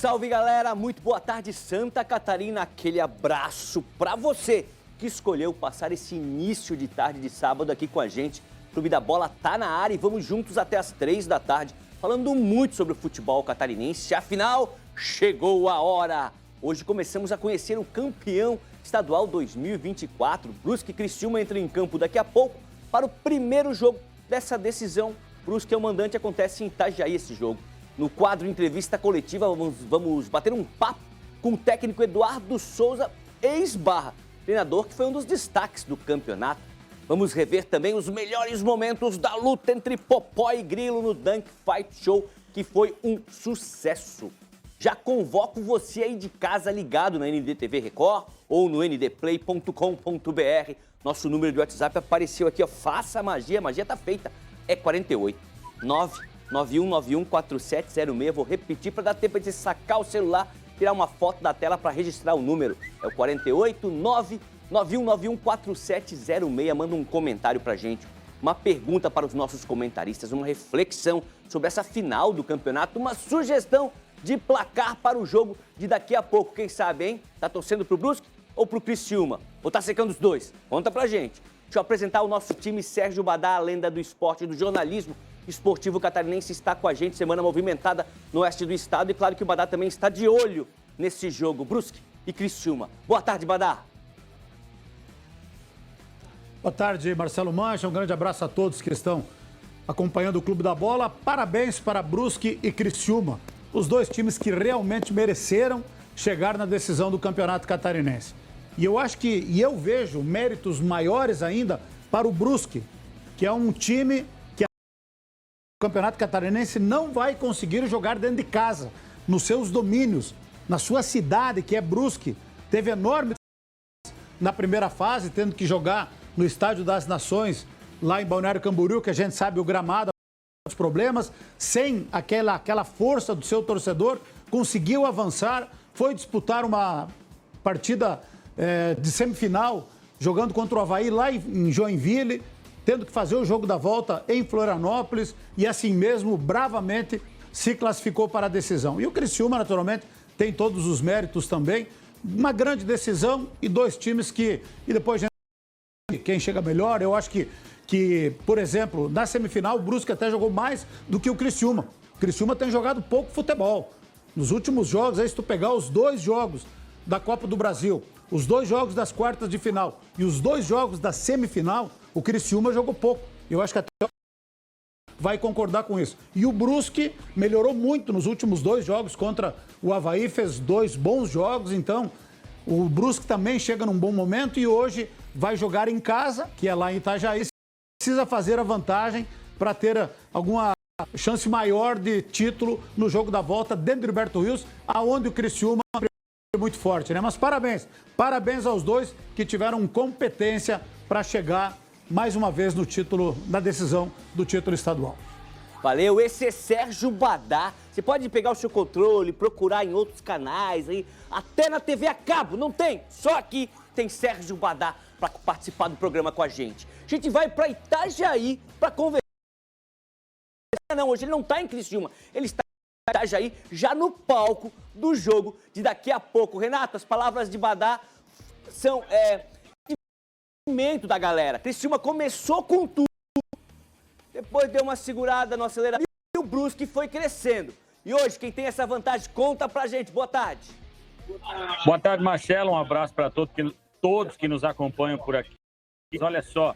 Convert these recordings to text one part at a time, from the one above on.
salve, galera! Muito boa tarde, Santa Catarina. Aquele abraço pra você que escolheu passar esse início de tarde de sábado aqui com a gente. O Clube da Bola tá na área e vamos juntos até as 3 da tarde, falando muito sobre o futebol catarinense. Afinal, chegou a hora! Hoje começamos a conhecer o campeão estadual 2024. Brusque e Criciúma entram em campo daqui a pouco para o primeiro jogo dessa decisão. Brusque é o mandante, acontece em Itajaí esse jogo. No quadro Entrevista Coletiva, vamos bater um papo com o técnico Eduardo Souza, ex-Barra, treinador que foi um dos destaques do campeonato. Vamos rever também os melhores momentos da luta entre Popó e Grilo no Dunk Fight Show, que foi um sucesso. Já convoco você aí de casa ligado na NDTV Record ou no ndplay.com.br. Nosso número de WhatsApp apareceu aqui, ó. Faça a magia tá feita. É 48 991914706. Vou repetir para dar tempo de você sacar o celular, tirar uma foto da tela para registrar o número. É o 48 991914706. Manda um comentário pra gente, uma pergunta para os nossos comentaristas, uma reflexão sobre essa final do campeonato, uma sugestão de placar para o jogo de daqui a pouco. Quem sabe, hein? Tá torcendo pro Brusque ou pro Criciúma? Ou tá secando os dois? Conta pra gente. Deixa eu apresentar o nosso time. Sérgio Badá, a lenda do esporte e do jornalismo esportivo catarinense, está com a gente. Semana movimentada no oeste do estado. E claro que o Badá também está de olho nesse jogo. Brusque e Criciúma. Boa tarde, Badá. Boa tarde, Marcelo Mancha. Um grande abraço a todos que estão acompanhando o Clube da Bola. Parabéns para Brusque e Criciúma, os dois times que realmente mereceram chegar na decisão do Campeonato Catarinense. E eu vejo méritos maiores ainda para o Brusque, que é um time que o Campeonato Catarinense não vai conseguir jogar dentro de casa, nos seus domínios, na sua cidade, que é Brusque. Teve enorme na primeira fase, tendo que jogar no Estádio das Nações, lá em Balneário Camboriú, que a gente sabe o gramado, os problemas, sem aquela força do seu torcedor, conseguiu avançar, foi disputar uma partida de semifinal, jogando contra o Avaí lá em Joinville, tendo que fazer o jogo da volta em Florianópolis e assim mesmo, bravamente, se classificou para a decisão. E o Criciúma, naturalmente, tem todos os méritos também. Uma grande decisão e dois times que... E depois, quem chega melhor, eu acho que, por exemplo, na semifinal, o Brusque até jogou mais do que o Criciúma. O Criciúma tem jogado pouco futebol. Nos últimos jogos, aí se tu pegar os dois jogos da Copa do Brasil, os dois jogos das quartas de final e os dois jogos da semifinal, o Criciúma jogou pouco. Eu acho que até vai concordar com isso. E o Brusque melhorou muito nos últimos dois jogos contra o Avaí, fez dois bons jogos, então o Brusque também chega num bom momento e hoje vai jogar em casa, que é lá em Itajaí, precisa fazer a vantagem para ter alguma chance maior de título no jogo da volta dentro do Gilberto Rios, aonde o Criciúma é muito forte, né? Mas parabéns aos dois que tiveram competência para chegar mais uma vez no título, na decisão do título estadual. Valeu, esse é Sérgio Badá. Você pode pegar o seu controle, procurar em outros canais, aí, até na TV a cabo, não tem? Só aqui tem Sérgio Badá para participar do programa com a gente. A gente vai para Itajaí para conversar. Não, hoje ele não está em Criciúma, ele está em Itajaí, já no palco do jogo de daqui a pouco. Renato, as palavras de Badá são da galera. Criciúma começou com tudo, depois deu uma segurada no acelerador e o Brusque foi crescendo. E hoje, quem tem essa vantagem, conta pra gente. Boa tarde. Boa tarde, Marcelo. Um abraço para todos que nos acompanham por aqui. Olha só,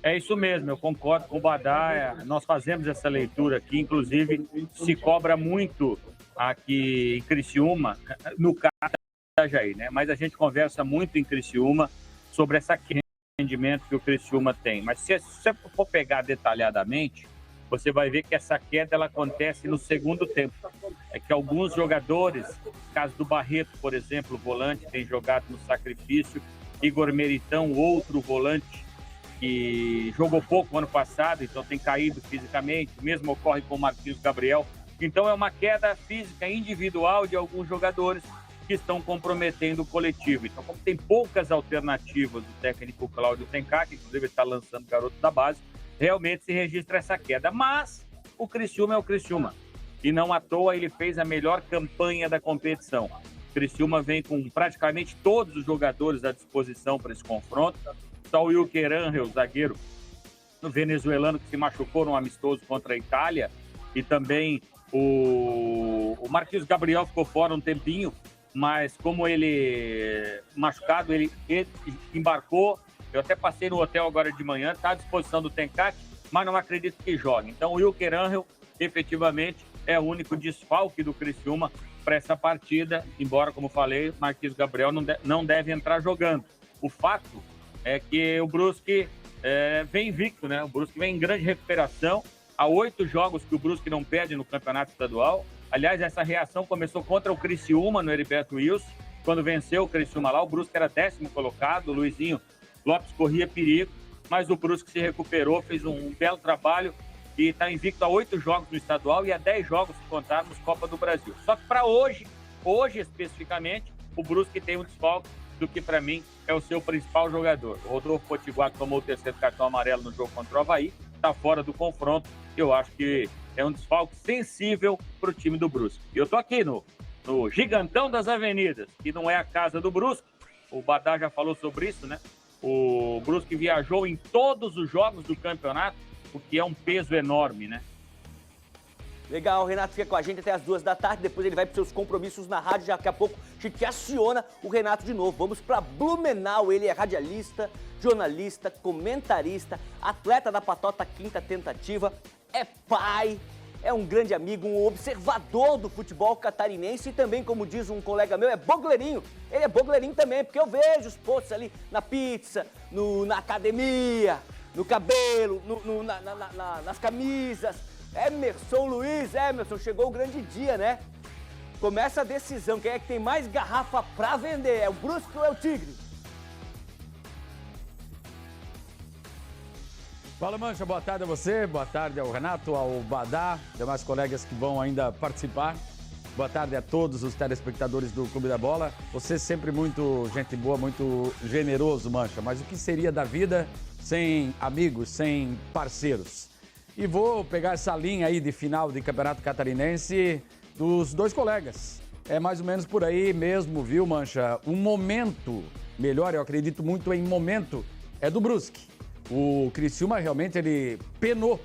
é isso mesmo, eu concordo com o Badá. Nós fazemos essa leitura aqui, inclusive se cobra muito aqui em Criciúma, no caso da Itajaí, né? Mas a gente conversa muito em Criciúma sobre essa rendimento que o Criciúma tem. Mas se você for pegar detalhadamente, você vai ver que essa queda ela acontece no segundo tempo. É que alguns jogadores, caso do Barreto, por exemplo, o volante, tem jogado no sacrifício, Igor Meritão, outro volante que jogou pouco ano passado, então tem caído fisicamente, o mesmo ocorre com o Marquinhos Gabriel. Então é uma queda física individual de alguns jogadores que estão comprometendo o coletivo. Então, como tem poucas alternativas, o técnico Cláudio Tencar, que inclusive está lançando garoto da base, realmente se registra essa queda. Mas o Criciúma é o Criciúma. e não à toa ele fez a melhor campanha da competição. O Criciúma vem com praticamente todos os jogadores à disposição para esse confronto. Só o Wilker Angel, zagueiro venezuelano, que se machucou num amistoso contra a Itália, e também o Marquinhos Gabriel ficou fora um tempinho, mas como ele machucado, ele embarcou. Eu até passei no hotel agora de manhã, está à disposição do Tencate, mas não acredito que jogue. Então o Wilker Angel efetivamente é o único desfalque do Criciúma para essa partida, embora, como falei, Marquinhos Gabriel não deve entrar jogando. O fato é que o Brusque vem invicto, né? O Brusque vem em grande recuperação. Há 8 jogos que o Brusque não perde no campeonato estadual. Aliás, essa reação começou contra o Criciúma no Heriberto Wilson, quando venceu o Criciúma lá. O Brusque era 10º colocado, o Luizinho Lopes corria perigo, mas o Brusque se recuperou, fez um belo trabalho e está invicto a 8 jogos no estadual e a 10 jogos se contarmos Copa do Brasil. Só que para hoje especificamente, o Brusque tem um desfalque do que para mim é o seu principal jogador. O Rodolfo Potiguar tomou o 3º cartão amarelo no jogo contra o Avaí, está fora do confronto. Eu acho que é um desfalque sensível para o time do Brusque. E eu estou aqui no Gigantão das Avenidas, que não é a casa do Brusque. O Badá já falou sobre isso, né? O Brusque viajou em todos os jogos do campeonato, o que é um peso enorme, né? Legal, o Renato fica com a gente até as 2 da tarde, depois ele vai para seus compromissos na rádio, daqui a pouco a gente aciona o Renato de novo. Vamos para Blumenau, ele é radialista, jornalista, comentarista, atleta da Patota Quinta Tentativa, é pai, é um grande amigo, um observador do futebol catarinense e também, como diz um colega meu, é bogleirinho. Ele é bogleirinho também, porque eu vejo os posts ali na pizza, na academia, no cabelo, nas camisas. Emerson Luiz, Emerson, chegou o grande dia, né? Começa a decisão, quem é que tem mais garrafa pra vender? É o Brusque ou é o Tigre? Fala, Mancha, boa tarde a você, boa tarde ao Renato, ao Badá, demais colegas que vão ainda participar. Boa tarde a todos os telespectadores do Clube da Bola. Você sempre muito gente boa, muito generoso, Mancha, mas o que seria da vida sem amigos, sem parceiros? E vou pegar essa linha aí de final de Campeonato Catarinense dos 2 colegas. É mais ou menos por aí mesmo, viu, Mancha? Um momento melhor, eu acredito muito em momento, é do Brusque. O Criciúma realmente ele penou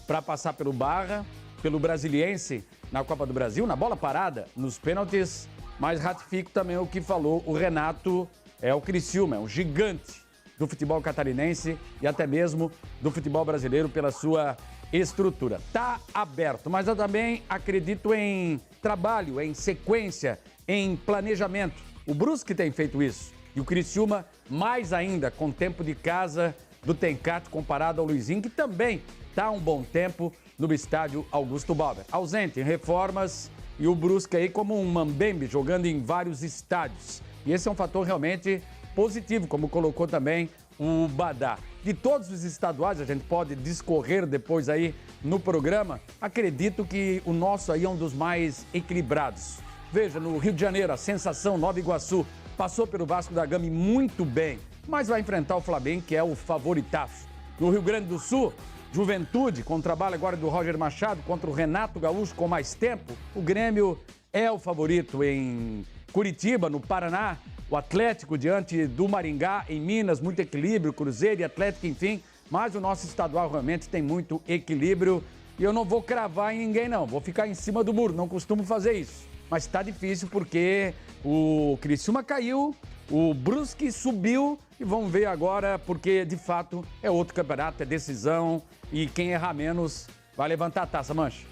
para passar pelo Barra, pelo Brasiliense na Copa do Brasil, na bola parada, nos pênaltis, mas ratifico também o que falou o Renato, é o Criciúma, é um gigante do futebol catarinense e até mesmo do futebol brasileiro pela sua estrutura. Tá aberto, mas eu também acredito em trabalho, em sequência, em planejamento. O Brusque tem feito isso e o Criciúma mais ainda com tempo de casa do Tencate comparado ao Luizinho, que também está há um bom tempo no estádio Augusto Bauer. Ausente em reformas e o Brusque aí como um mambembe jogando em vários estádios. E esse é um fator realmente positivo, como colocou também o Badá. De todos os estaduais, a gente pode discorrer depois aí no programa, acredito que o nosso aí é um dos mais equilibrados. Veja, no Rio de Janeiro, a sensação Nova Iguaçu passou pelo Vasco da Gama muito bem, mas vai enfrentar o Flamengo, que é o favoritaço. No Rio Grande do Sul, Juventude, com o trabalho agora do Roger Machado contra o Renato Gaúcho com mais tempo, o Grêmio é o favorito. Em Curitiba, no Paraná, o Atlético diante do Maringá, em Minas, muito equilíbrio, Cruzeiro e Atlético, enfim. Mas o nosso estadual realmente tem muito equilíbrio e eu não vou cravar em ninguém, não. Vou ficar em cima do muro, não costumo fazer isso. Mas está difícil porque o Criciúma caiu, o Brusque subiu e vamos ver agora porque, de fato, é outro campeonato, é decisão e quem errar menos vai levantar a taça, Mancha.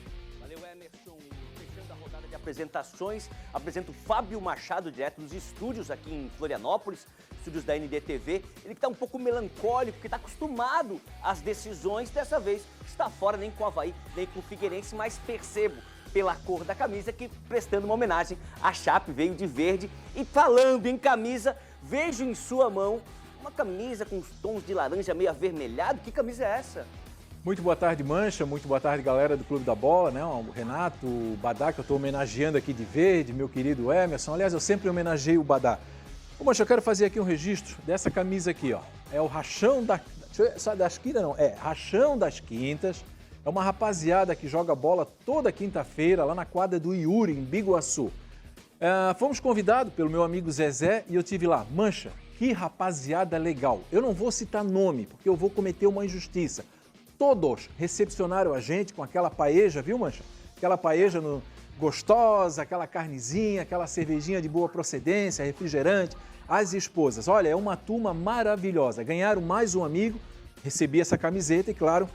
Apresentações, apresento o Fábio Machado, direto dos estúdios aqui em Florianópolis, estúdios da NDTV. Ele que está um pouco melancólico, porque está acostumado às decisões, dessa vez está fora nem com o Avaí, nem com o Figueirense, mas percebo pela cor da camisa que, prestando uma homenagem, a Chape veio de verde. E falando em camisa, vejo em sua mão uma camisa com os tons de laranja meio avermelhado. Que camisa é essa? Muito boa tarde, Mancha. Muito boa tarde, galera do Clube da Bola, né? O Renato, o Badá, que eu estou homenageando aqui de verde, meu querido Emerson. Aliás, eu sempre homenageio o Badá. Ô, Mancha, eu quero fazer aqui um registro dessa camisa aqui, ó. É o Rachão da... Só das Quintas, não. É Rachão das Quintas. É uma rapaziada que joga bola toda quinta-feira lá na quadra do Yuri, em Biguaçu. Fomos convidados pelo meu amigo Zezé e eu tive lá. Mancha, que rapaziada legal. Eu não vou citar nome, porque eu vou cometer uma injustiça. Todos recepcionaram a gente com aquela paeja, viu, Mancha? Aquela paeja gostosa, aquela carnezinha, aquela cervejinha de boa procedência, refrigerante. As esposas, olha, é uma turma maravilhosa. Ganharam mais um amigo, recebi essa camiseta e, claro,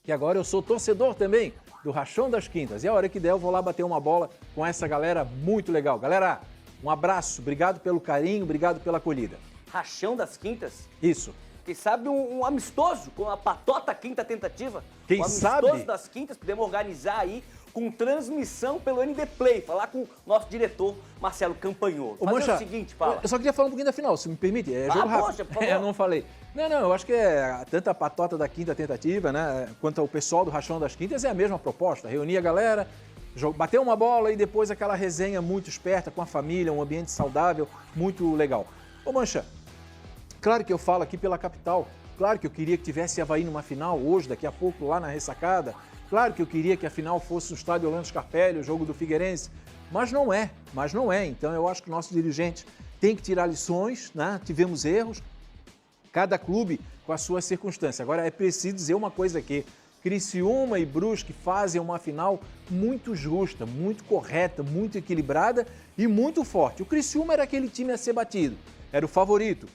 que agora eu sou torcedor também do Rachão das Quintas. E a hora que der, eu vou lá bater uma bola com essa galera muito legal. Galera, um abraço, obrigado pelo carinho, obrigado pela acolhida. Rachão das Quintas? Isso. Quem sabe um amistoso com a Patota Quinta Tentativa? Quem sabe? Amistoso das Quintas, podemos organizar aí com transmissão pelo NB Play. Falar com o nosso diretor, Marcelo Campanholo. Ô, Fazer Mancha, o seguinte, Paulo. eu só queria falar um pouquinho da final, se me permite. É jogo rápido. Poxa, por favor. Eu não falei. Não, eu acho que é tanto a Patota da Quinta Tentativa, né, quanto o pessoal do Rachão das Quintas é a mesma proposta. Reunir a galera, bater uma bola e depois aquela resenha muito esperta com a família, um ambiente saudável, muito legal. Ô, Mancha, claro que eu falo aqui pela capital. Claro que eu queria que tivesse Avaí numa final hoje, daqui a pouco, lá na Ressacada. Claro que eu queria que a final fosse no estádio Orlando Scarpelli, o jogo do Figueirense. Mas não é. Então eu acho que o nosso dirigente tem que tirar lições, né? Tivemos erros, cada clube com as suas circunstâncias. Agora é preciso dizer uma coisa aqui. Criciúma e Brusque fazem uma final muito justa, muito correta, muito equilibrada e muito forte. O Criciúma era aquele time a ser batido, era o favorito.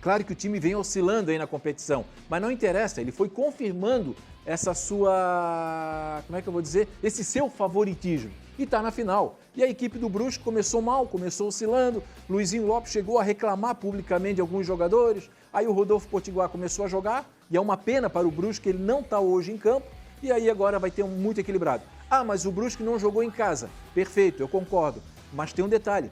Claro que o time vem oscilando aí na competição, mas não interessa, ele foi confirmando essa sua, como é que eu vou dizer, esse seu favoritismo e está na final. E a equipe do Brusque começou mal, começou oscilando, Luizinho Lopes chegou a reclamar publicamente de alguns jogadores, aí o Rodolfo Potiguar começou a jogar e é uma pena para o Brusque que ele não está hoje em campo e aí agora vai ter muito equilibrado. Ah, mas o Brusque não jogou em casa, perfeito, eu concordo, mas tem um detalhe,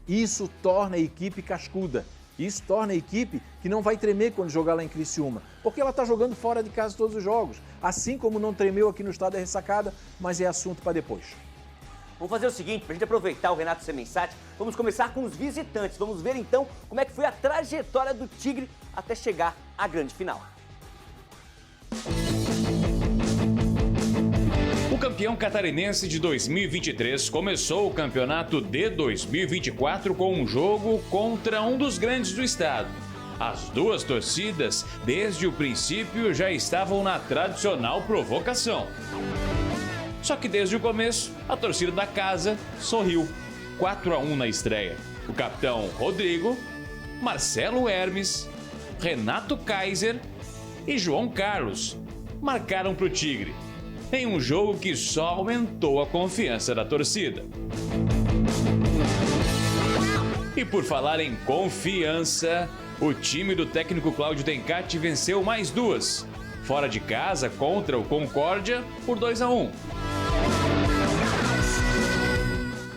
isso torna a equipe cascuda. Isso torna a equipe que não vai tremer quando jogar lá em Criciúma, porque ela está jogando fora de casa todos os jogos, assim como não tremeu aqui no estádio da Ressacada, mas é assunto para depois. Vamos fazer o seguinte, para a gente aproveitar o Renato Semensati, vamos começar com os visitantes. Vamos ver então como é que foi a trajetória do Tigre até chegar à grande final. O campeão catarinense de 2023 começou o campeonato de 2024 com um jogo contra um dos grandes do estado. As duas torcidas, desde o princípio, já estavam na tradicional provocação. Só que desde o começo, a torcida da casa sorriu. 4-1 na estreia. O capitão Rodrigo, Marcelo Hermes, Renato Kaiser e João Carlos marcaram para o Tigre, em um jogo que só aumentou a confiança da torcida. E por falar em confiança, o time do técnico Cláudio Tencati venceu mais duas, fora de casa contra o Concórdia por 2-1.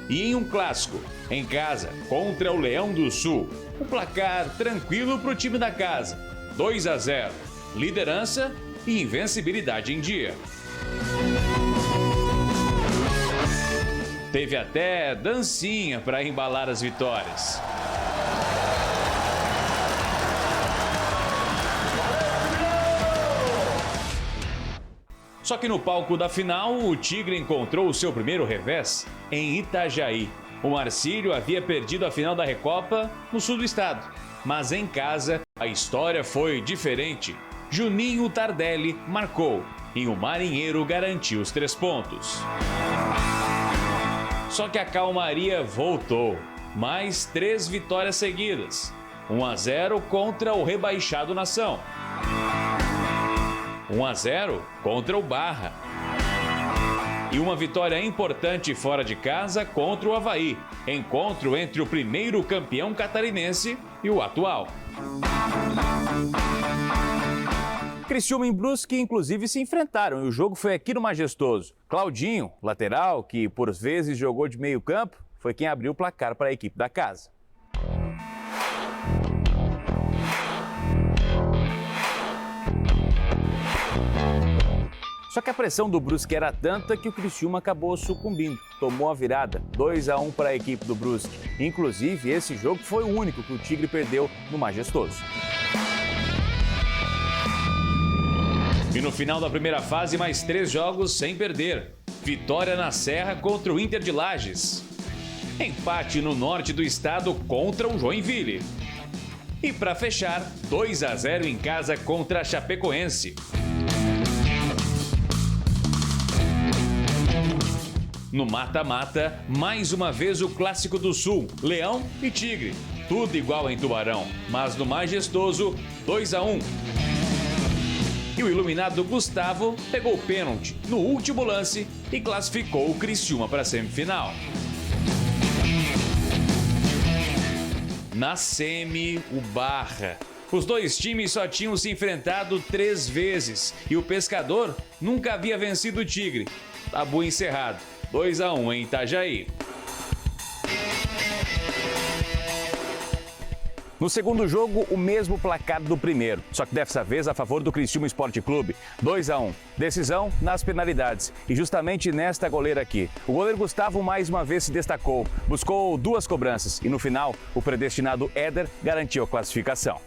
E em um clássico, em casa contra o Leão do Sul, um placar tranquilo para o time da casa, 2-0, liderança e invencibilidade em dia. Teve até dancinha para embalar as vitórias. Só que no palco da final, o Tigre encontrou o seu primeiro revés em Itajaí. O Marcílio havia perdido a final da Recopa no sul do estado. Mas em casa, a história foi diferente. Juninho Tardelli marcou e o Marinheiro garantiu os 3 pontos. Só que a calmaria voltou. Mais 3 vitórias seguidas. 1-0 contra o rebaixado Nação. 1-0 contra o Barra. E uma vitória importante fora de casa contra o Avaí. Encontro entre o primeiro campeão catarinense e o atual. Criciúma e Brusque, inclusive, se enfrentaram e o jogo foi aqui no Majestoso. Claudinho, lateral, que por vezes jogou de meio campo, foi quem abriu o placar para a equipe da casa. Só que a pressão do Brusque era tanta que o Criciúma acabou sucumbindo. Tomou a virada, 2-1 para a equipe do Brusque. Inclusive, esse jogo foi o único que o Tigre perdeu no Majestoso. E no final da primeira fase, mais 3 jogos sem perder. Vitória na Serra contra o Inter de Lages. Empate no norte do estado contra o Joinville. E para fechar, 2-0 em casa contra a Chapecoense. No mata-mata, mais uma vez o Clássico do Sul, Leão e Tigre. Tudo igual em Tubarão, mas no majestoso, 2-1. E o iluminado Gustavo pegou o pênalti no último lance e classificou o Criciúma para a semifinal. Na semi, o Barra. Os dois times só tinham se enfrentado 3 vezes e o Pescador nunca havia vencido o Tigre. Tabu encerrado, 2-1 em Itajaí. No segundo jogo, o mesmo placar do primeiro, só que dessa vez a favor do Criciúma Esporte Clube, 2-1. Decisão nas penalidades e justamente nesta goleira aqui. O goleiro Gustavo mais uma vez se destacou, buscou 2 cobranças e no final o predestinado Éder garantiu a classificação.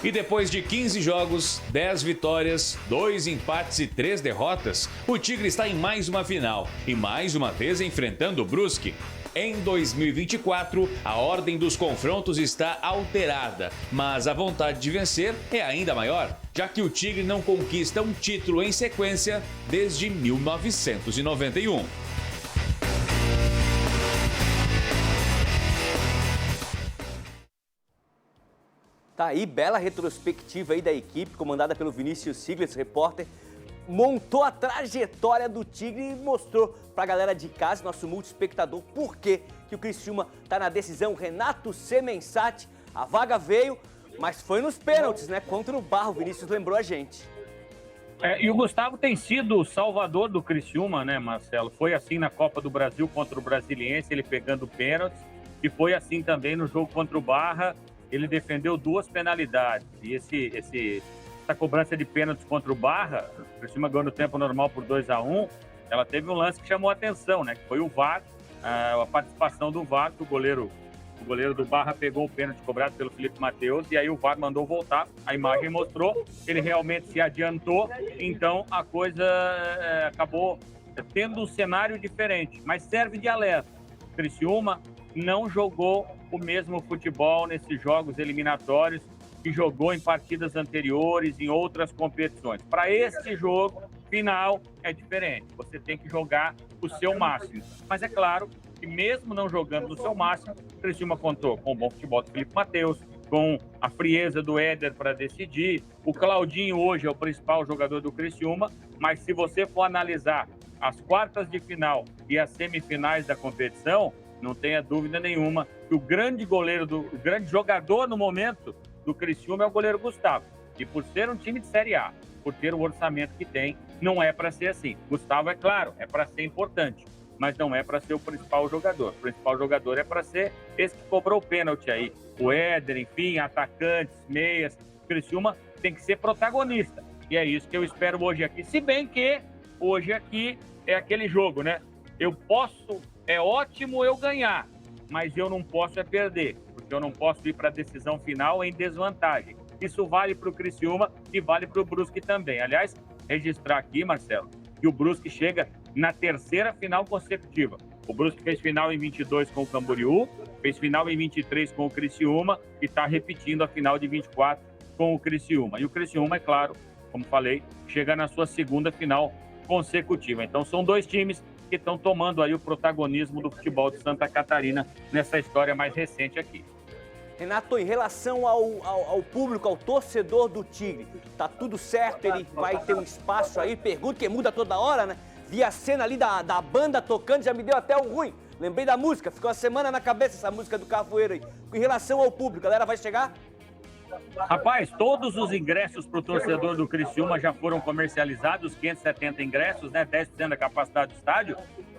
E depois de 15 jogos, 10 vitórias, 2 empates e 3 derrotas, o Tigre está em mais uma final e mais uma vez enfrentando o Brusque. Em 2024, a ordem dos confrontos está alterada, mas a vontade de vencer é ainda maior, já que o Tigre não conquista um título em sequência desde 1991. Tá aí, bela retrospectiva aí da equipe, comandada pelo Vinícius Sigles, repórter. Montou a trajetória do Tigre e mostrou pra galera de casa, nosso multiespectador, por que o Criciúma tá na decisão. Renato Semensati, a vaga veio, mas foi nos pênaltis, né? Contra o Barra, o Vinícius lembrou a gente. E o Gustavo tem sido o salvador do Criciúma, né, Marcelo? Foi assim na Copa do Brasil contra o Brasiliense, ele pegando pênaltis, e foi assim também no jogo contra o Barra. Ele defendeu 2 penalidades. E essa cobrança de pênaltis contra o Barra, o Criciúma ganhou no tempo normal por 2-1, ela teve um lance que chamou a atenção, né? Que foi o VAR, a participação do VAR, que o goleiro do Barra pegou o pênalti cobrado pelo Felipe Mateus, e aí o VAR mandou voltar, a imagem mostrou, ele realmente se adiantou, então a coisa acabou tendo um cenário diferente, mas serve de alerta. O Criciúma não jogou o mesmo futebol nesses jogos eliminatórios que jogou em partidas anteriores, em outras competições. Para esse jogo final é diferente, você tem que jogar o seu máximo. Mas é claro que mesmo não jogando no seu máximo, o Criciúma contou com o bom futebol do Felipe Mateus, com a frieza do Éder para decidir. O Claudinho hoje é o principal jogador do Criciúma, mas se você for analisar as quartas de final e as semifinais da competição, não tenha dúvida nenhuma que o grande jogador no momento do Criciúma é o goleiro Gustavo. E por ser um time de Série A, por ter o orçamento que tem, não é para ser assim. Gustavo, é claro, é para ser importante, mas não é para ser o principal jogador. O principal jogador é para ser esse que cobrou o pênalti aí. O Éder, enfim, atacantes, meias. O Criciúma tem que ser protagonista. E é isso que eu espero hoje aqui. Se bem que hoje aqui é aquele jogo, né? É ótimo eu ganhar, mas eu não posso perder, porque eu não posso ir para a decisão final em desvantagem. Isso vale para o Criciúma e vale para o Brusque também. Aliás, registrar aqui, Marcelo, que o Brusque chega na 3ª final consecutiva. O Brusque fez final em 22 com o Camboriú, fez final em 23 com o Criciúma e está repetindo a final de 24 com o Criciúma. E o Criciúma, é claro, como falei, chega na sua 2ª final consecutiva. Então são 2 times que estão tomando aí o protagonismo do futebol de Santa Catarina nessa história mais recente aqui. Renato, em relação ao público, ao torcedor do Tigre, tá tudo certo? Ele vai ter um espaço aí? Pergunta que muda toda hora, né? Vi a cena ali da banda tocando, já me deu até um ruim. Lembrei da música, ficou uma semana na cabeça essa música do Carvoeiro aí. Em relação ao público, a galera vai chegar? Rapaz, todos os ingressos para o torcedor do Criciúma já foram comercializados, 570 ingressos, né? 10% da capacidade do estádio.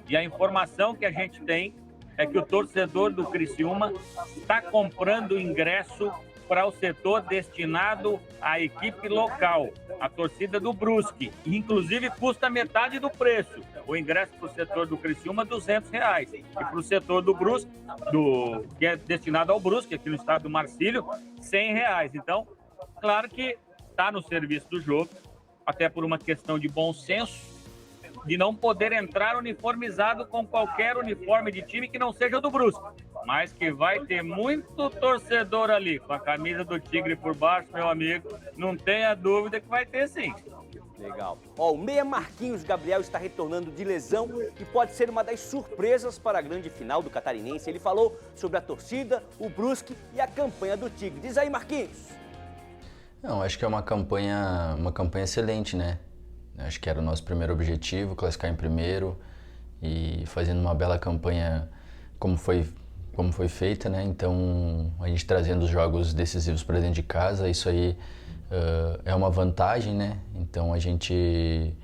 E a informação que a gente tem é que o torcedor do Criciúma está comprando ingresso para o setor destinado à equipe local, a torcida do Brusque. Inclusive, custa metade do preço. O ingresso para o setor do Criciúma é R$200. E para o setor do Brusque, que é destinado ao Brusque, aqui no estado do Marcílio, R$100. Então, claro que está no serviço do jogo, até por uma questão de bom senso, de não poder entrar uniformizado com qualquer uniforme de time que não seja do Brusque. Mas que vai ter muito torcedor ali com a camisa do Tigre por baixo, meu amigo, não tenha dúvida que vai ter sim. Legal. Ó, o meia Marquinhos Gabriel está retornando de lesão e pode ser uma das surpresas para a grande final do Catarinense. Ele falou sobre a torcida, o Brusque e a campanha do Tigre. Diz aí, Marquinhos. Não, acho que é uma campanha excelente, né? Acho que era o nosso primeiro objetivo, classificar em primeiro e fazendo uma bela campanha como foi feita, né? Então, a gente trazendo os jogos decisivos para dentro de casa, isso aí é uma vantagem, né? Então, a gente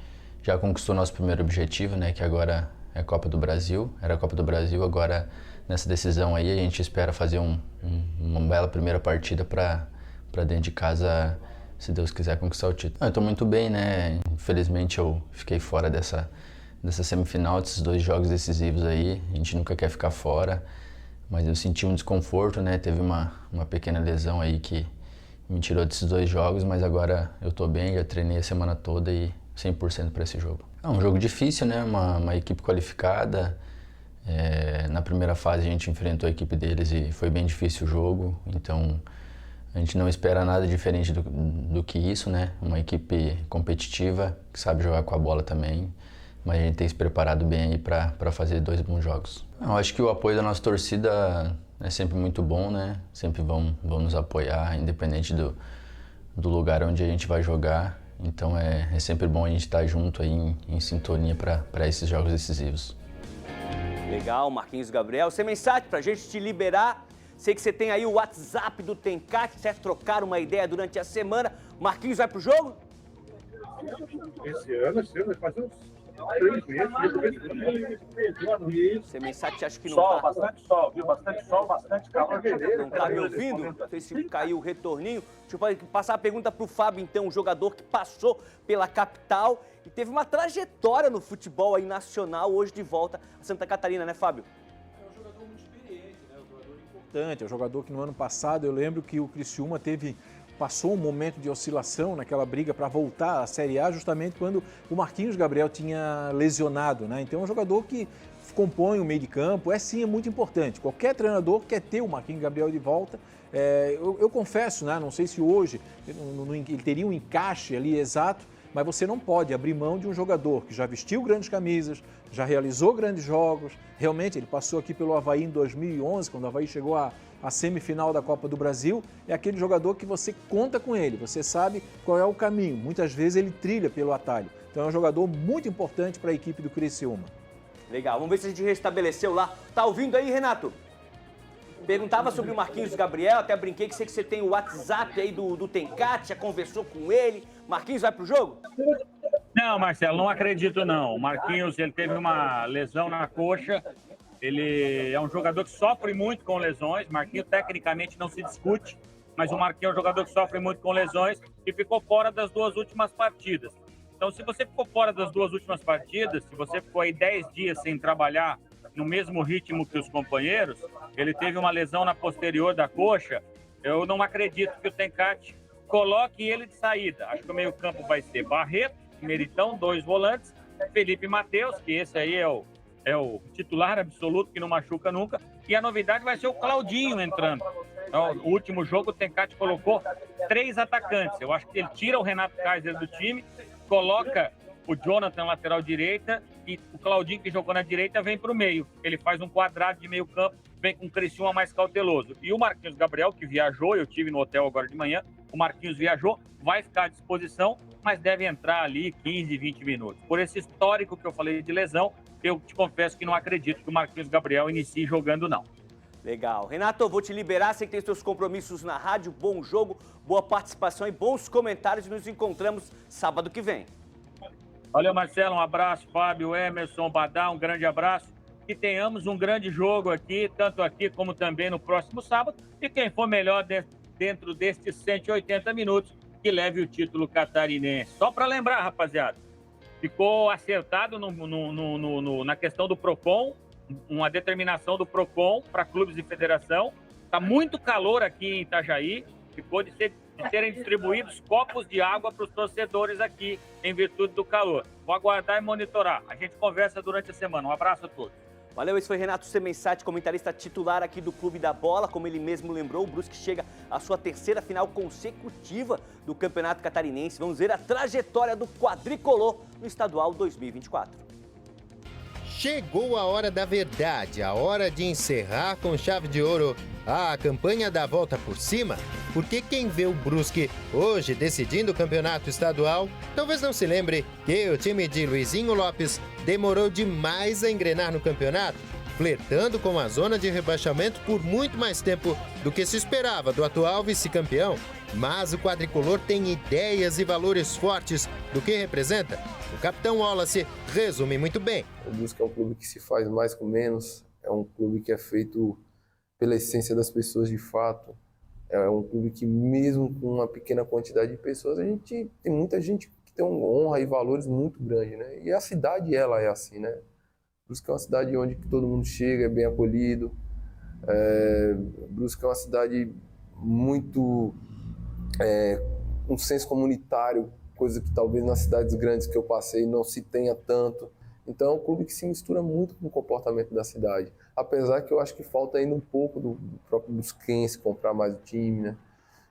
já conquistou nosso primeiro objetivo, né? Que agora é a Copa do Brasil, era a Copa do Brasil, agora nessa decisão aí a gente espera fazer uma bela primeira partida para dentro de casa, se Deus quiser, conquistar o título. Eu estou muito bem, né? Infelizmente eu fiquei fora dessa semifinal, desses 2 jogos decisivos aí. A gente nunca quer ficar fora, mas eu senti um desconforto, né? Teve uma pequena lesão aí que me tirou desses 2 jogos, mas agora eu estou bem, já treinei a semana toda e 100% para esse jogo. É um jogo difícil, né? Uma equipe qualificada. Na primeira fase a gente enfrentou a equipe deles e foi bem difícil o jogo, então a gente não espera nada diferente do que isso, né? Uma equipe competitiva, que sabe jogar com a bola também, mas a gente tem se preparado bem aí para fazer 2 bons jogos. Eu acho que o apoio da nossa torcida é sempre muito bom, né? Sempre vão nos apoiar, independente do lugar onde a gente vai jogar. Então é sempre bom a gente estar junto aí em sintonia para esses jogos decisivos. Legal, Marquinhos Gabriel. Sem mensagem para a gente te liberar. Sei que você tem aí o WhatsApp do Tenkat, quer trocar uma ideia durante a semana. Marquinhos vai pro jogo? Esse ano vai fazer uns 3 meses. Sem mensagem, acho que não Sol, tá. bastante sol, viu? Bastante sol, bastante calor. Não tá me ouvindo? Não sei se caiu o retorninho. Deixa eu passar a pergunta pro Fábio, então, um jogador que passou pela capital e teve uma trajetória no futebol aí nacional, hoje de volta a Santa Catarina, né, Fábio? É um jogador que no ano passado eu lembro que o Criciúma passou um momento de oscilação naquela briga para voltar à Série A, justamente quando o Marquinhos Gabriel tinha lesionado, né? Então é um jogador que compõe o meio de campo, é muito importante. Qualquer treinador quer ter o Marquinhos Gabriel de volta. Eu confesso, né? Não sei se hoje ele teria um encaixe ali exato, mas você não pode abrir mão de um jogador que já vestiu grandes camisas, já realizou grandes jogos. Realmente, ele passou aqui pelo Avaí em 2011, quando o Avaí chegou à semifinal da Copa do Brasil. É aquele jogador que você conta com ele, você sabe qual é o caminho. Muitas vezes ele trilha pelo atalho. Então é um jogador muito importante para a equipe do Criciúma. Legal, vamos ver se a gente restabeleceu lá. Tá ouvindo aí, Renato? Perguntava sobre o Marquinhos Gabriel, até brinquei que sei que você tem o WhatsApp aí do Tenkat, já conversou com ele. Marquinhos vai pro jogo? Não, Marcelo, não acredito não. O Marquinhos, ele teve uma lesão na coxa. Ele é um jogador que sofre muito com lesões. Marquinhos tecnicamente não se discute, mas o Marquinhos é um jogador que sofre muito com lesões e ficou fora das 2 últimas partidas. Então, se você ficou fora das 2 últimas partidas, se você ficou aí 10 dias sem trabalhar no mesmo ritmo que os companheiros, ele teve uma lesão na posterior da coxa, eu não acredito que o Tenkat coloque ele de saída. Acho que o meio-campo vai ser Barreto, Meritão, 2 volantes, Felipe Matheus, que esse aí é o titular absoluto, que não machuca nunca, e a novidade vai ser o Claudinho entrando. Então, no último jogo, o Tenkat colocou 3 atacantes. Eu acho que ele tira o Renato Kaiser do time, coloca o Jonathan lateral direita e o Claudinho, que jogou na direita, vem para o meio. Ele faz um quadrado de meio campo, vem com o Criciúma mais cauteloso. E o Marquinhos Gabriel, que viajou, eu tive no hotel agora de manhã, o Marquinhos viajou, vai ficar à disposição, mas deve entrar ali 15, 20 minutos. Por esse histórico que eu falei de lesão, eu te confesso que não acredito que o Marquinhos Gabriel inicie jogando, não. Legal. Renato, eu vou te liberar, sei que tem seus compromissos na rádio, bom jogo, boa participação e bons comentários. Nos encontramos sábado que vem. Valeu, Marcelo, um abraço, Fábio, Emerson, Badá, um grande abraço. Que tenhamos um grande jogo aqui, tanto aqui como também no próximo sábado. E quem for melhor dentro destes 180 minutos que leve o título catarinense. Só para lembrar, rapaziada, ficou acertado na questão do PROCON, uma determinação do PROCON para clubes e federação. Está muito calor aqui em Itajaí, ficou de serem distribuídos copos de água para os torcedores aqui, em virtude do calor. Vou aguardar e monitorar. A gente conversa durante a semana. Um abraço a todos. Valeu, esse foi Renato Semensati, comentarista titular aqui do Clube da Bola. Como ele mesmo lembrou, o Brusque chega à sua terceira final consecutiva do Campeonato Catarinense. Vamos ver a trajetória do quadricolor no Estadual 2024. Chegou a hora da verdade, a hora de encerrar com chave de ouro a campanha da volta por cima, porque quem vê o Brusque hoje decidindo o campeonato estadual, talvez não se lembre que o time de Luizinho Lopes demorou demais a engrenar no campeonato, flertando com a zona de rebaixamento por muito mais tempo do que se esperava do atual vice-campeão. Mas o quadricolor tem ideias e valores fortes do que representa. O capitão Wallace resume muito bem. O Brusque é um clube que se faz mais com menos, é um clube que é feito pela essência das pessoas de fato. É um clube que mesmo com uma pequena quantidade de pessoas, a gente tem muita gente que tem uma honra e valores muito grandes, né? E a cidade, ela é assim, né? Brusque é uma cidade onde todo mundo chega, é bem acolhido. Brusque é uma cidade muito... um senso comunitário, coisa que talvez nas cidades grandes que eu passei não se tenha tanto. Então é um clube que se mistura muito com o comportamento da cidade. Apesar que eu acho que falta ainda um pouco do próprio brusquense comprar mais o time, né?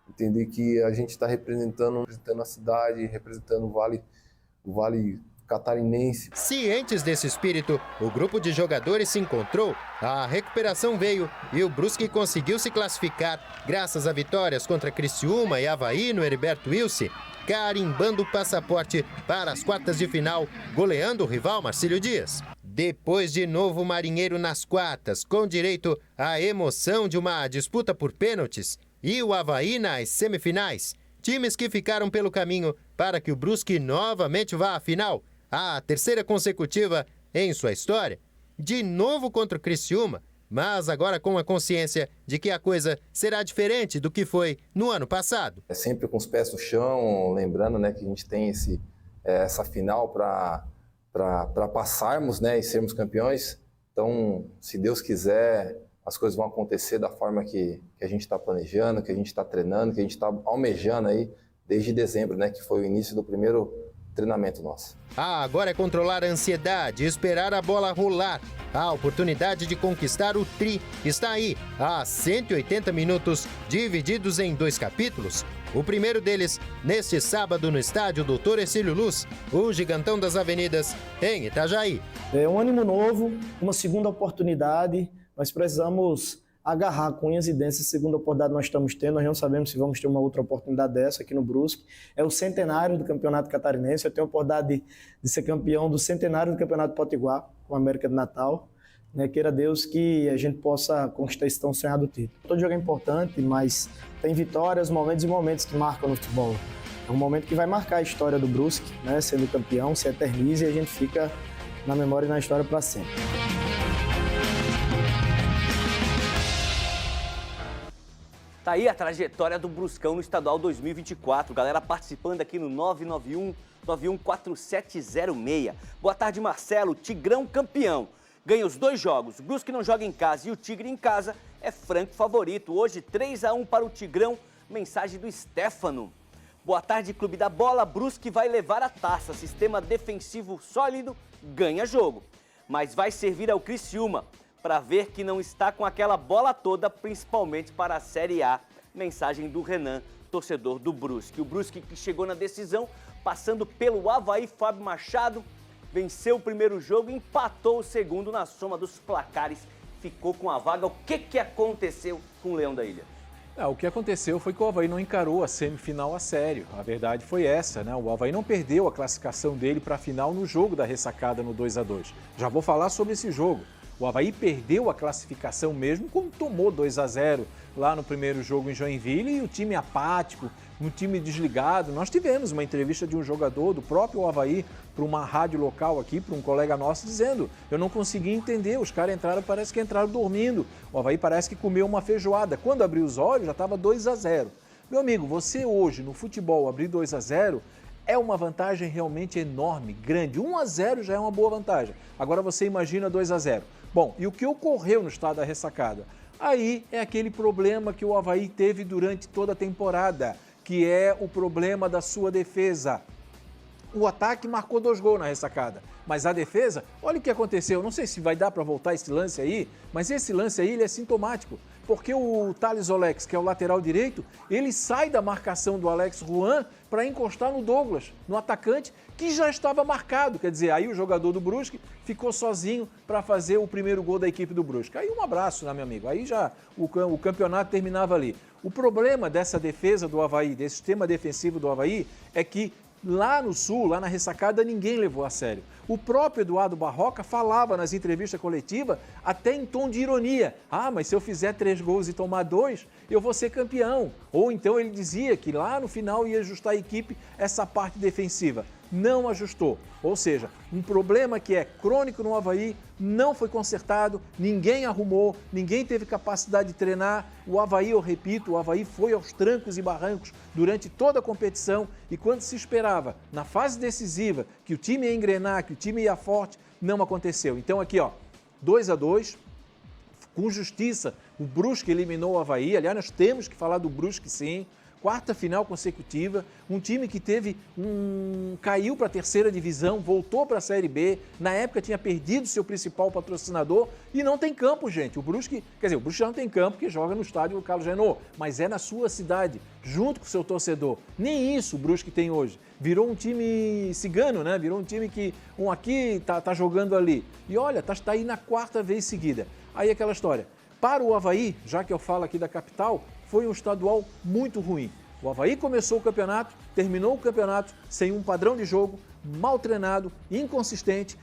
Entender que a gente está representando a cidade, representando o Vale Catarinense. Cientes desse espírito, o grupo de jogadores se encontrou, a recuperação veio e o Brusque conseguiu se classificar graças a vitórias contra Criciúma e Avaí no Heriberto Wilson, carimbando o passaporte para as quartas de final, goleando o rival Marcílio Dias. Depois de novo marinheiro nas quartas, com direito à emoção de uma disputa por pênaltis, e o Avaí nas semifinais, times que ficaram pelo caminho para que o Brusque novamente vá à final, a terceira consecutiva em sua história, de novo contra o Criciúma, mas agora com a consciência de que a coisa será diferente do que foi no ano passado. É sempre com os pés no chão, lembrando, né, que a gente tem essa final para passarmos, né, e sermos campeões. Então, se Deus quiser, as coisas vão acontecer da forma que a gente está planejando, que a gente está treinando, que a gente está almejando aí desde dezembro, né, que foi o início do primeiro treinamento nosso. Agora é controlar a ansiedade, esperar a bola rolar. A oportunidade de conquistar o tri está aí, há 180 minutos, divididos em 2 capítulos. O primeiro deles, neste sábado no estádio Dr. Ercílio Luz, o Gigantão das Avenidas, em Itajaí. É um ânimo novo, uma segunda oportunidade. Nós precisamos agarrar com unhas e dentes. Essa segunda oportunidade nós estamos tendo, nós não sabemos se vamos ter uma outra oportunidade dessa aqui no Brusque. É o centenário do Campeonato Catarinense, eu tenho a oportunidade de ser campeão do centenário do Campeonato Potiguar, com a América de Natal. Queira Deus que a gente possa conquistar esse tão sonhado título. Todo jogo é importante, mas tem vitórias, momentos e momentos que marcam no futebol. É um momento que vai marcar a história do Brusque, né? Sendo campeão, se eterniza e a gente fica na memória e na história para sempre. Tá aí a trajetória do Bruscão no Estadual 2024. Galera participando aqui no 991-914706. Boa tarde, Marcelo. Tigrão campeão. Ganha os 2 jogos. O Brusque não joga em casa e o Tigre em casa é franco favorito. Hoje, 3-1 para o Tigrão. Mensagem do Stefano. Boa tarde, Clube da Bola. Brusque vai levar a taça. Sistema defensivo sólido, ganha jogo. Mas vai servir ao Criciúma para ver que não está com aquela bola toda, principalmente para a Série A. Mensagem do Renan, torcedor do Brusque. O Brusque que chegou na decisão, passando pelo Avaí. Fábio Machado venceu o primeiro jogo, empatou o segundo na soma dos placares, ficou com a vaga. O que aconteceu com o Leão da Ilha? O que aconteceu foi que o Avaí não encarou a semifinal a sério. A verdade foi essa, né? O Avaí não perdeu a classificação dele para a final no jogo da ressacada no 2-2. Já vou falar sobre esse jogo. O Avaí perdeu a classificação mesmo quando tomou 2-0 lá no primeiro jogo em Joinville e o time apático, um time desligado. Nós tivemos uma entrevista de um jogador do próprio Avaí para uma rádio local aqui, para um colega nosso, dizendo: eu não consegui entender, os caras entraram, parece que entraram dormindo. O Avaí parece que comeu uma feijoada. Quando abriu os olhos, já estava 2-0. Meu amigo, você hoje no futebol abrir 2-0 é uma vantagem realmente enorme, grande. 1-0 já é uma boa vantagem. Agora você imagina 2-0. Bom, e o que ocorreu no estado da ressacada? Aí é aquele problema que o Avaí teve durante toda a temporada, que é o problema da sua defesa. O ataque marcou 2 gols na ressacada, mas a defesa, olha o que aconteceu. Não sei se vai dar para voltar esse lance aí, mas esse lance aí ele é sintomático, porque o Thales Olex, que é o lateral direito, ele sai da marcação do Alex Juan para encostar no Douglas, no atacante, que já estava marcado. Quer dizer, aí o jogador do Brusque ficou sozinho para fazer o primeiro gol da equipe do Brusque. Aí um abraço, né, meu amigo? Aí já o campeonato terminava ali. O problema dessa defesa do Avaí, desse sistema defensivo do Avaí, é que lá no Sul, lá na ressacada, ninguém levou a sério. O próprio Eduardo Barroca falava nas entrevistas coletivas, até em tom de ironia: ah, mas se eu fizer 3 gols e tomar 2, eu vou ser campeão. Ou então ele dizia que lá no final ia ajustar a equipe essa parte defensiva. Não ajustou. Ou seja, um problema que é crônico no Avaí, não foi consertado, ninguém arrumou, ninguém teve capacidade de treinar. O Avaí, eu repito, o Avaí foi aos trancos e barrancos durante toda a competição, e quando se esperava, na fase decisiva, que o time ia engrenar, que o time ia forte, não aconteceu. Então aqui, ó, 2-2, com justiça, o Brusque eliminou o Avaí. Aliás, nós temos que falar do Brusque, sim. 4ª final consecutiva, um time que caiu para a 3ª divisão, voltou para a Série B, na época tinha perdido seu principal patrocinador e não tem campo, gente. O Brusque, quer dizer, o Brusque já não tem campo porque joga no estádio do Carlos Renault, mas é na sua cidade, junto com o seu torcedor. Nem isso o Brusque tem hoje. Virou um time cigano, né? Virou um time que um aqui tá jogando ali. E olha, tá aí na 4ª vez seguida. Aí aquela história. Para o Avaí, já que eu falo aqui da capital, foi um estadual muito ruim. O Avaí começou o campeonato, terminou o campeonato sem um padrão de jogo, mal treinado, inconsistente,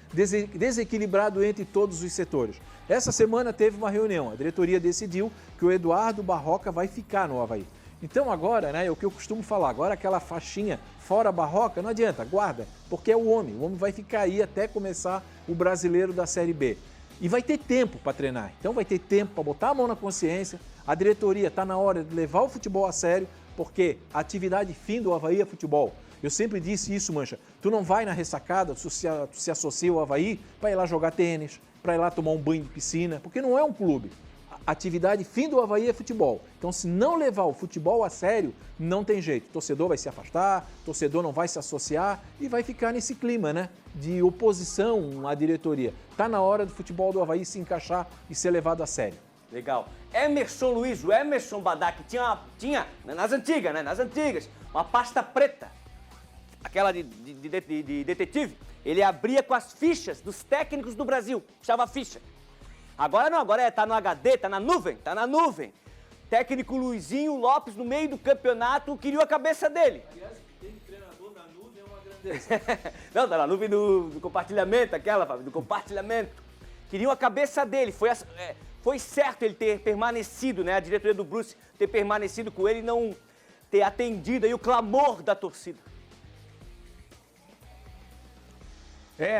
desequilibrado entre todos os setores. Essa semana teve uma reunião, a diretoria decidiu que o Eduardo Barroca vai ficar no Avaí. Então agora, né, é o que eu costumo falar, agora aquela faixinha fora Barroca, não adianta, guarda, porque é o homem vai ficar aí até começar o brasileiro da Série B. E vai ter tempo para treinar, então vai ter tempo para botar a mão na consciência. A diretoria está na hora de levar o futebol a sério, porque a atividade fim do Avaí é futebol. Eu sempre disse isso, Mancha, tu não vai na ressacada, tu se associa ao Avaí para ir lá jogar tênis, para ir lá tomar um banho de piscina, porque não é um clube. A atividade fim do Avaí é futebol. Então, se não levar o futebol a sério, não tem jeito. O torcedor vai se afastar, o torcedor não vai se associar e vai ficar nesse clima, né, de oposição à diretoria. Está na hora do futebol do Avaí se encaixar e ser levado a sério. Legal. Emerson Luiz, o Emerson Badá, que tinha nas antigas, né? Nas antigas, uma pasta preta, aquela de detetive. Ele abria com as fichas dos técnicos do Brasil, puxava a ficha. Agora não, agora tá no HD, tá na nuvem. Técnico Luizinho Lopes, no meio do campeonato, queria a cabeça dele. Aliás, tem treinador na nuvem, é uma grandeza. Não, tá na nuvem do compartilhamento, do compartilhamento. Queriam a cabeça dele, foi certo ele ter permanecido, né? A diretoria do Brusque ter permanecido com ele e não ter atendido aí o clamor da torcida.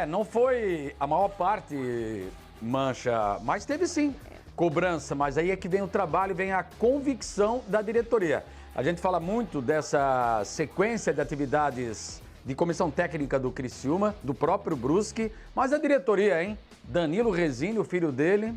Não foi a maior parte, Mancha, mas teve sim cobrança, mas aí é que vem o trabalho, vem a convicção da diretoria. A gente fala muito dessa sequência de atividades de comissão técnica do Criciúma, do próprio Brusque, mas a diretoria, hein? Danilo Resine, o filho dele,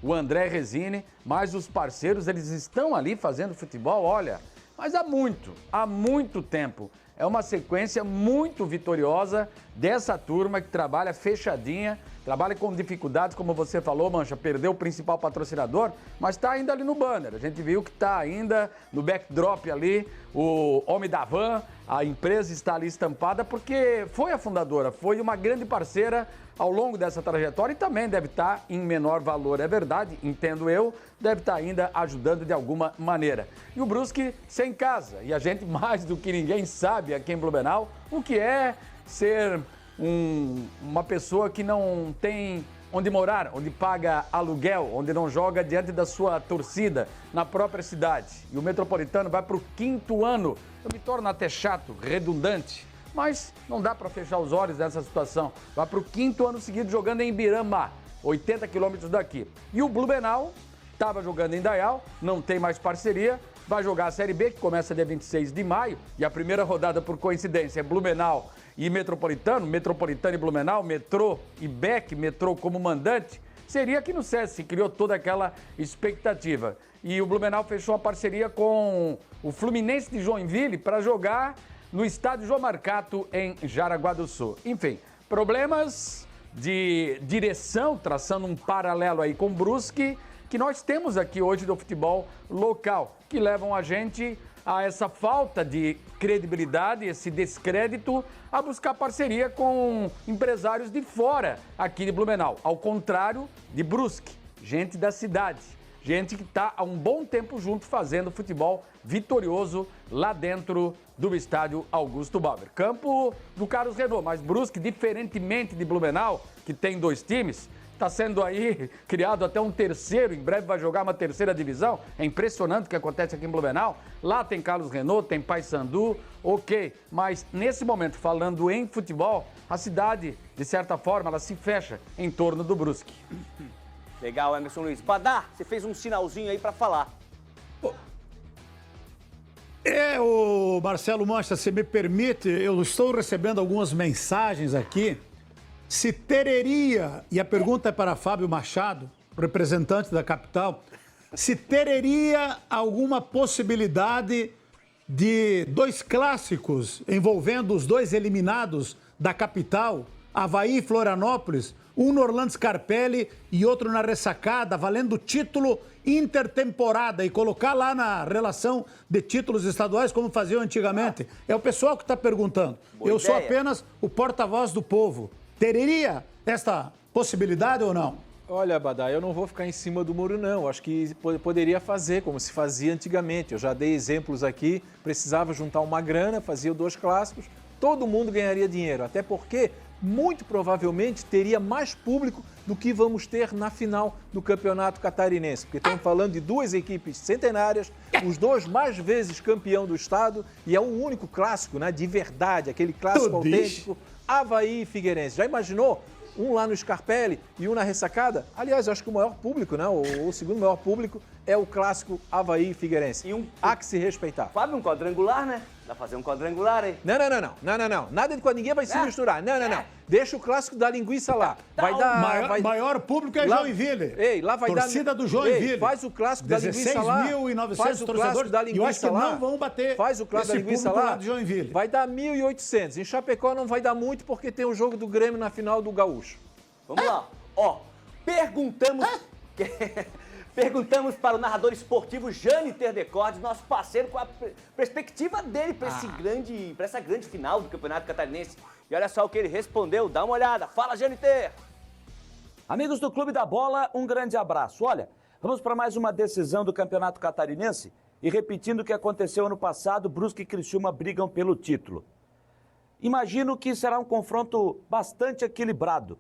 o André Resine, mais os parceiros, eles estão ali fazendo futebol, olha, mas há muito tempo. É uma sequência muito vitoriosa dessa turma que trabalha fechadinha, trabalha com dificuldades, como você falou, Mancha, perdeu o principal patrocinador, mas está ainda ali no banner. A gente viu que está ainda no backdrop ali, o homem da van, a empresa está ali estampada porque foi a fundadora, foi uma grande parceira ao longo dessa trajetória e também deve estar em menor valor, é verdade, entendo eu, deve estar ainda ajudando de alguma maneira. E o Brusque sem casa, e a gente mais do que ninguém sabe aqui em Blumenau o que é ser uma pessoa que não tem onde morar, onde paga aluguel, onde não joga diante da sua torcida na própria cidade. E o Metropolitano vai para o 5º ano. Eu me torno até chato, redundante, mas não dá para fechar os olhos nessa situação. Vai para o 5º ano seguido jogando em Ibirama, 80 quilômetros daqui. E o Blumenau estava jogando em Dayal, não tem mais parceria, vai jogar a Série B, que começa dia 26 de maio, e a primeira rodada, por coincidência, é Blumenau e Metropolitano, Metropolitano e Blumenau, Metrô e Beck, Metrô como mandante, seria aqui no SESI, se criou toda aquela expectativa. E o Blumenau fechou uma parceria com o Fluminense de Joinville para jogar no estádio João Marcato, em Jaraguá do Sul. Enfim, problemas de direção, traçando um paralelo aí com o Brusque, que nós temos aqui hoje do futebol local, que levam a gente a essa falta de credibilidade, esse descrédito, a buscar parceria com empresários de fora aqui de Blumenau. Ao contrário de Brusque, gente da cidade, gente que está há um bom tempo junto fazendo futebol vitorioso lá dentro do estádio Augusto Bauer. Campo do Carlos Renault, mas Brusque, diferentemente de Blumenau, que tem 2 times, está sendo aí criado até um terceiro, em breve vai jogar uma 3ª divisão. É impressionante o que acontece aqui em Blumenau. Lá tem Carlos Renault, tem Paysandu, ok. Mas nesse momento, falando em futebol, a cidade, de certa forma, ela se fecha em torno do Brusque. Legal, Emerson Luiz. Badá, você fez um sinalzinho aí para falar. O Marcelo Mancha, se me permite, eu estou recebendo algumas mensagens aqui. Se teria, e a pergunta é para Fábio Machado, representante da capital, se teria alguma possibilidade de 2 clássicos envolvendo os 2 eliminados da capital, Avaí e Florianópolis, um no Orlando Scarpelli e outro na Ressacada, valendo o título intertemporada e colocar lá na relação de títulos estaduais como faziam antigamente. É o pessoal que está perguntando. Eu sou apenas o porta-voz do povo. Teria esta possibilidade ou não? Olha, Badá, eu não vou ficar em cima do muro, não. Acho que poderia fazer, como se fazia antigamente. Eu já dei exemplos aqui, precisava juntar uma grana, fazia 2 clássicos, todo mundo ganharia dinheiro. Até porque, muito provavelmente, teria mais público do que vamos ter na final do Campeonato Catarinense. Porque estamos falando de 2 equipes centenárias, os 2 mais vezes campeão do estado, e é o único clássico, né, de verdade, aquele clássico autêntico. Avaí e Figueirense. Já imaginou? Um lá no Scarpelli e um na Ressacada? Aliás, eu acho que o maior público, né? O segundo maior público é o clássico Avaí e Figueirense. Há que se respeitar. Fábio, um quadrangular, né? Dá pra fazer um quadrangular, hein? Não. Nada de ninguém vai se misturar. Não. Deixa o clássico da linguiça lá. Vai dar... Maior público é Joinville. Ei, lá vai torcida do Joinville. Faz o clássico da linguiça lá. 16.900 torcedores. Da linguiça eu acho que lá. não vão bater Faz o clássico da linguiça lá. De Joinville. Vai dar 1.800. Em Chapecó não vai dar muito porque tem o jogo do Grêmio na final do Gaúcho. Vamos lá. Ó, perguntamos para o narrador esportivo Jâniter Terdecordes, nosso parceiro, com a perspectiva dele para essa grande final do Campeonato Catarinense. E olha só o que ele respondeu, dá uma olhada. Fala, Jâniter! Amigos do Clube da Bola, um grande abraço. Olha, vamos para mais uma decisão do Campeonato Catarinense e repetindo o que aconteceu ano passado, Brusque e Criciúma brigam pelo título. Imagino que será um confronto bastante equilibrado.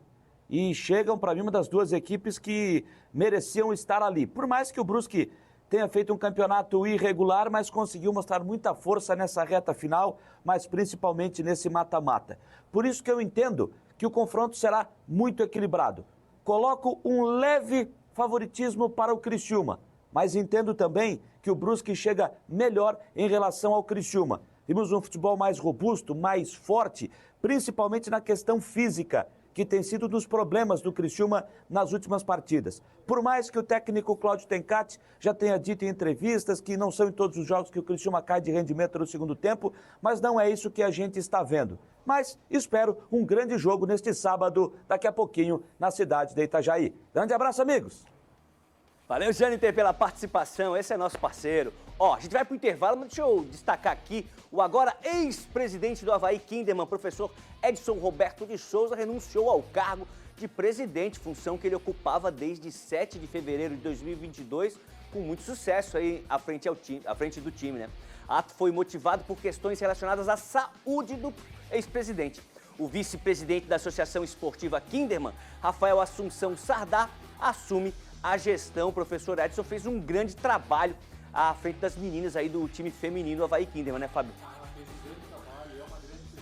E chegam para mim uma das 2 equipes que mereciam estar ali. Por mais que o Brusque tenha feito um campeonato irregular, mas conseguiu mostrar muita força nessa reta final, mas principalmente nesse mata-mata. Por isso que eu entendo que o confronto será muito equilibrado. Coloco um leve favoritismo para o Criciúma, mas entendo também que o Brusque chega melhor em relação ao Criciúma. Vimos um futebol mais robusto, mais forte, principalmente na questão física, que tem sido dos problemas do Criciúma nas últimas partidas. Por mais que o técnico Cláudio Tencati já tenha dito em entrevistas que não são em todos os jogos que o Criciúma cai de rendimento no segundo tempo, mas não é isso que a gente está vendo. Mas espero um grande jogo neste sábado, daqui a pouquinho, na cidade de Itajaí. Grande abraço, amigos! Valeu, Jâniter, pela participação. Esse é nosso parceiro. Ó, a gente vai pro intervalo, mas deixa eu destacar aqui o agora ex-presidente do Avaí Kinderman, professor Edson Roberto de Souza, renunciou ao cargo de presidente, função que ele ocupava desde 7 de fevereiro de 2022, com muito sucesso aí à frente do time, né? O ato foi motivado por questões relacionadas à saúde do ex-presidente. O vice-presidente da Associação Esportiva Kinderman, Rafael Assunção Sardá, assume a gestão. O professor Edson fez um grande trabalho à frente das meninas aí do time feminino Avaí Kinderman, né, Fábio?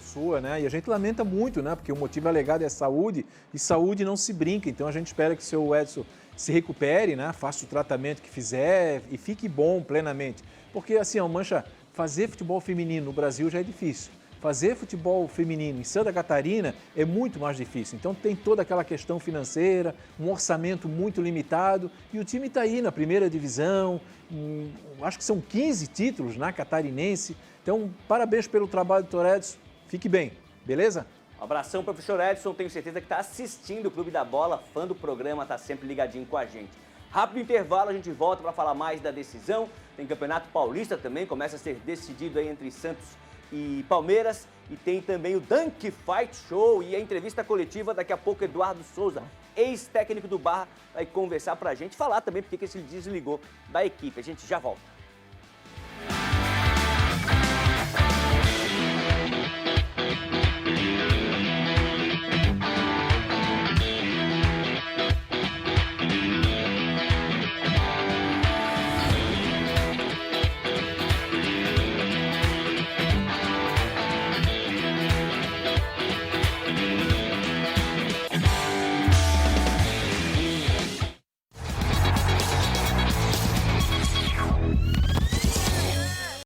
Sua, né? E a gente lamenta muito, né? Porque o motivo alegado é saúde e saúde não se brinca. Então a gente espera que o seu Edson se recupere, né? Faça o tratamento que fizer e fique bom plenamente. Porque assim, Mancha, fazer futebol feminino no Brasil já é difícil. Fazer futebol feminino em Santa Catarina é muito mais difícil. Então tem toda aquela questão financeira, um orçamento muito limitado e o time está aí na primeira divisão, acho que são 15 títulos na catarinense. Então parabéns pelo trabalho do Dr. Edson, fique bem, beleza? Um abração, professor Edson, tenho certeza que está assistindo o Clube da Bola, fã do programa, está sempre ligadinho com a gente. Rápido intervalo, a gente volta para falar mais da decisão. Tem Campeonato Paulista também, começa a ser decidido aí entre Santos e Palmeiras. E tem também o Dunk Fight Show e a entrevista coletiva. Daqui a pouco, Eduardo Souza, ex-técnico do Barra, vai conversar pra gente, falar também porque que ele se desligou da equipe. A gente já volta.